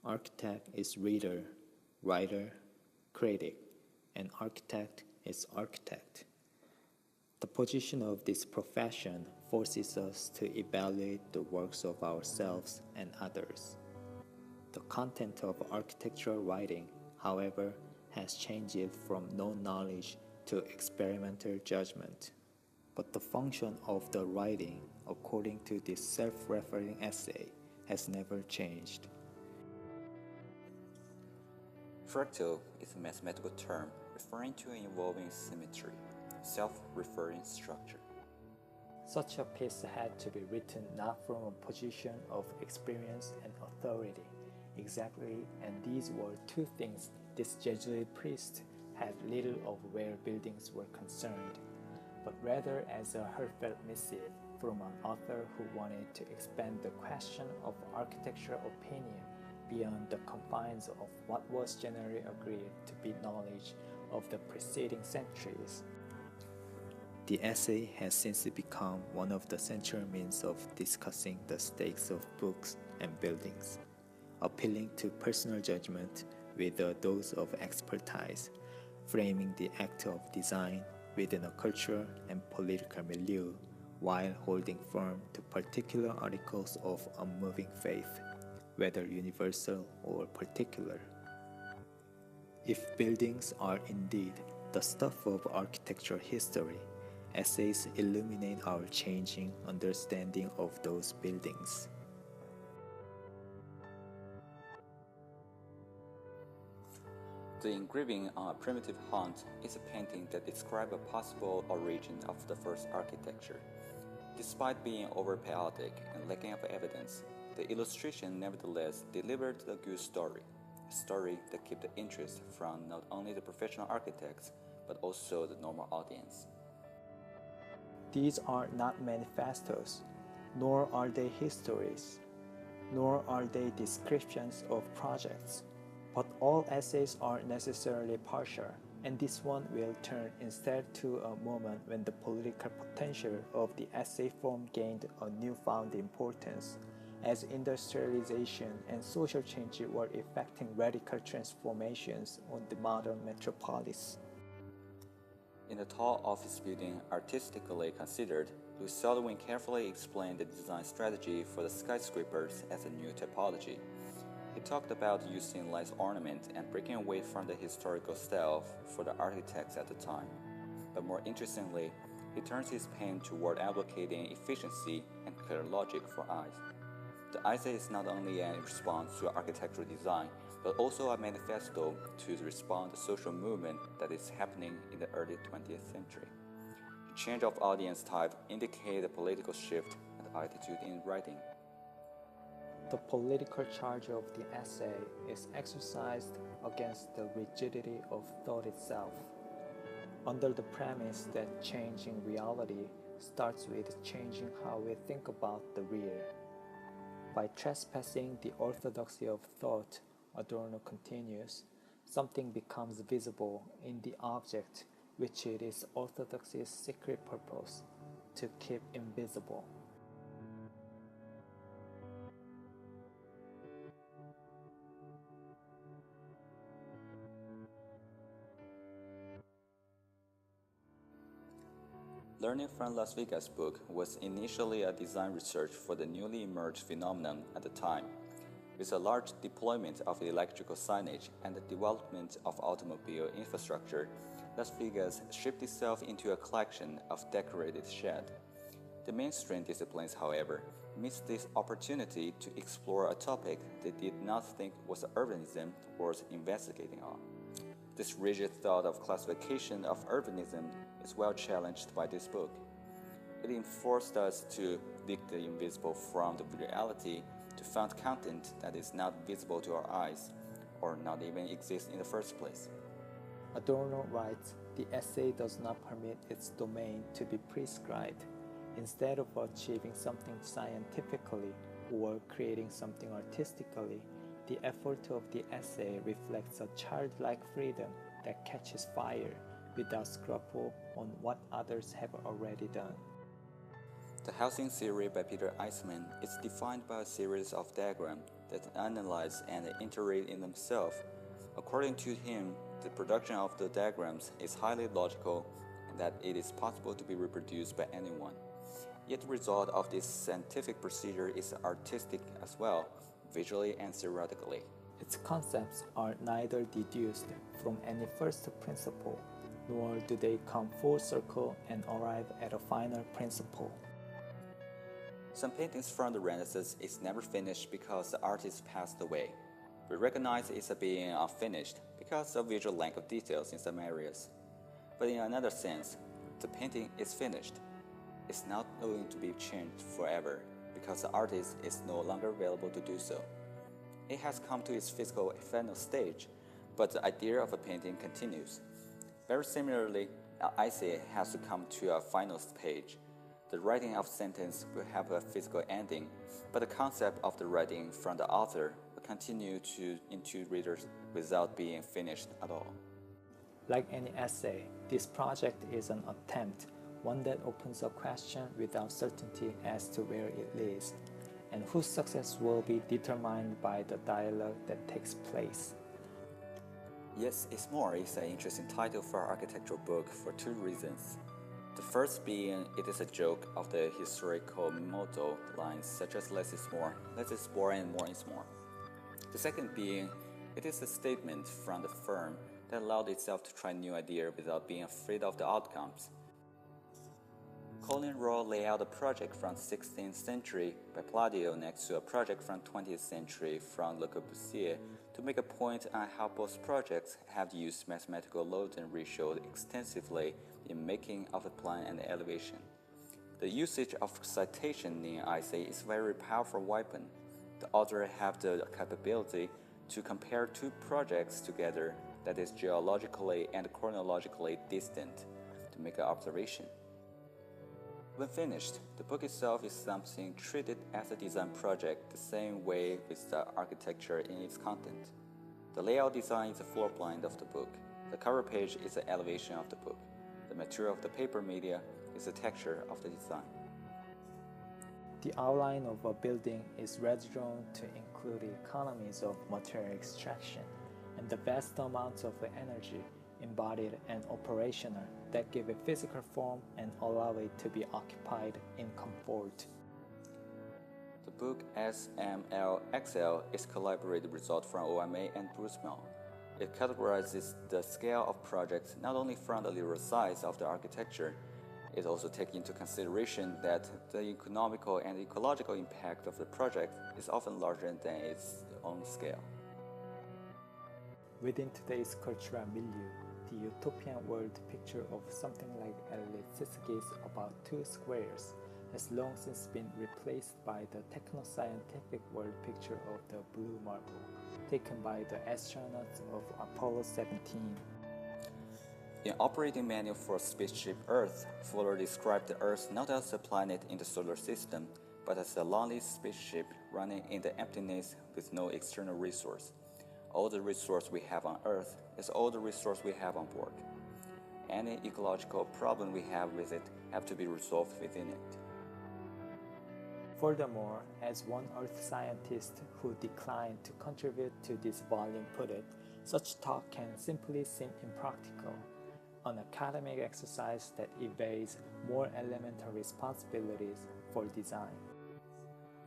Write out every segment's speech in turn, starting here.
Architect is reader, writer, critic, and architect is architect. The position of this profession forces us to evaluate the works of ourselves and others. The content of architectural writing, however, has changed from known knowledge to experimental judgment. But the function of the writing, according to this self-referring essay, has never changed. Fractal is a mathematical term referring to an evolving symmetry, self-referring structure. Such a piece had to be written not from a position of experience and authority, exactly, and these were two things this Jesuit priest had little of where buildings were concerned, but rather as a heartfelt missive from an author who wanted to expand the question of architectural opinion beyond the confines of what was generally agreed to be knowledge of the preceding centuries. The essay has since become one of the central means of discussing the stakes of books and buildings, appealing to personal judgment with a dose of expertise, framing the act of design within a cultural and political milieu while holding firm to particular articles of unmoving faith, whether universal or particular. If buildings are indeed the stuff of architectural history, essays illuminate our changing understanding of those buildings. The engraving on a primitive haunt is a painting that describes a possible origin of the first architecture. Despite being over-chaotic and lacking of evidence, the illustration nevertheless delivered a good story, a story that kept the interest from not only the professional architects, but also the normal audience. These are not manifestos, nor are they histories, nor are they descriptions of projects, but all essays are necessarily partial, and this one will turn instead to a moment when the political potential of the essay form gained a newfound importance, as industrialization and social change were effecting radical transformations on the modern metropolis. In the tall office building artistically considered, Louis carefully explained the design strategy for the skyscrapers as a new typology. He talked about using less ornament and breaking away from the historical style for the architects at the time. But more interestingly, he turns his pen toward advocating efficiency and clear logic for eyes. The essay is not only a response to architectural design, but also a manifesto to respond to the social movement that is happening in the early 20th century. The change of audience type indicates a political shift and attitude in writing. The political charge of the essay is exercised against the rigidity of thought itself, under the premise that changing reality starts with changing how we think about the real. By trespassing the orthodoxy of thought, Adorno continues, something becomes visible in the object which it is orthodoxy's secret purpose to keep invisible. Learning from Las Vegas book was initially a design research for the newly emerged phenomenon at the time. With a large deployment of electrical signage and the development of automobile infrastructure, Las Vegas shaped itself into a collection of decorated sheds. The mainstream disciplines, however, missed this opportunity to explore a topic they did not think was urbanism worth investigating on. This rigid thought of classification of urbanism is well challenged by this book. It enforced us to dig the invisible from the reality to find content that is not visible to our eyes, or not even exist in the first place. Adorno writes, the essay does not permit its domain to be prescribed. Instead of achieving something scientifically or creating something artistically, the effort of the essay reflects a childlike freedom that catches fire without scruple on what others have already done. The housing theory by Peter Eisman is defined by a series of diagrams that analyze and iterate in themselves. According to him, the production of the diagrams is highly logical and that it is possible to be reproduced by anyone. Yet the result of this scientific procedure is artistic as well, visually and theoretically. Its concepts are neither deduced from any first principle, nor do they come full circle and arrive at a final principle. Some paintings from the Renaissance is never finished because the artist passed away. We recognize it as being unfinished because of visual lack of details in some areas. But in another sense, the painting is finished. It's not going to be changed forever because the artist is no longer available to do so. It has come to its physical final stage, but the idea of a painting continues. Very similarly, an essay has to come to a final page. The writing of a sentence will have a physical ending, but the concept of the writing from the author will continue into readers without being finished at all. Like any essay, this project is an attempt, one that opens a question without certainty as to where it leads, and whose success will be determined by the dialogue that takes place. Yes, It's More is an interesting title for an architectural book for two reasons. The first being it is a joke of the historical motto lines such as less is more and more is more. The second being it is a statement from the firm that allowed itself to try new ideas without being afraid of the outcomes. Colin Rowe laid out a project from 16th century by Palladio next to a project from 20th century from Le Corbusier to make a point on how both projects have used mathematical load and ratio extensively in making of a plan and elevation. The usage of citation in IC is a very powerful weapon. The author have the capability to compare two projects together that is geologically and chronologically distant to make an observation. When finished, the book itself is something treated as a design project the same way with the architecture in its content. The layout design is the floor plan of the book. The cover page is the elevation of the book. The material of the paper media is the texture of the design. The outline of a building is redrawn to include the economies of material extraction and the vast amounts of energy embodied and operational that give it physical form and allow it to be occupied in comfort. The book SMLXL is collaborated result from OMA and Bruce-Mel. It categorizes the scale of projects not only from the literal size of the architecture, it also takes into consideration that the economical and ecological impact of the project is often larger than its own scale. Within today's cultural milieu, the utopian world picture of something like a Lysiskis about 2 squares has long since been replaced by the techno-scientific world picture of the blue marble, taken by the astronauts of Apollo 17. In Operating Manual for Spaceship Earth, Fuller described the Earth not as a planet in the solar system, but as a lonely spaceship running in the emptiness with no external resource. All the resource we have on Earth is all the resource we have on board. Any ecological problem we have with it have to be resolved within it. Furthermore, as one Earth scientist who declined to contribute to this volume put it, such talk can simply seem impractical, an academic exercise that evades more elemental responsibilities for design.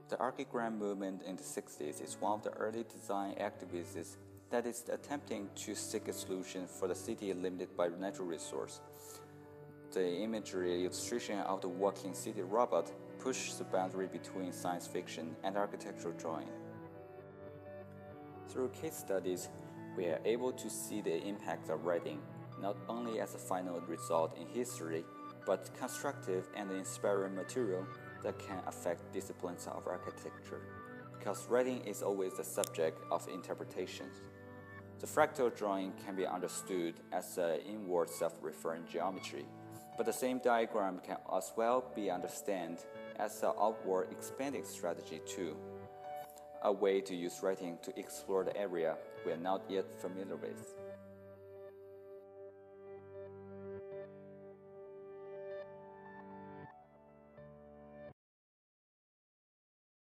The archigram movement in the 60s is one of the early design activities that is attempting to seek a solution for the city limited by natural resource. The imagery illustration of the walking city robot pushes the boundary between science fiction and architectural drawing. Through case studies, we are able to see the impact of writing, not only as a final result in history, but constructive and inspiring material that can affect disciplines of architecture, because writing is always the subject of interpretations. The fractal drawing can be understood as an inward self-referring geometry, but the same diagram can as well be understood as an outward expanding strategy too, a way to use writing to explore the area we are not yet familiar with.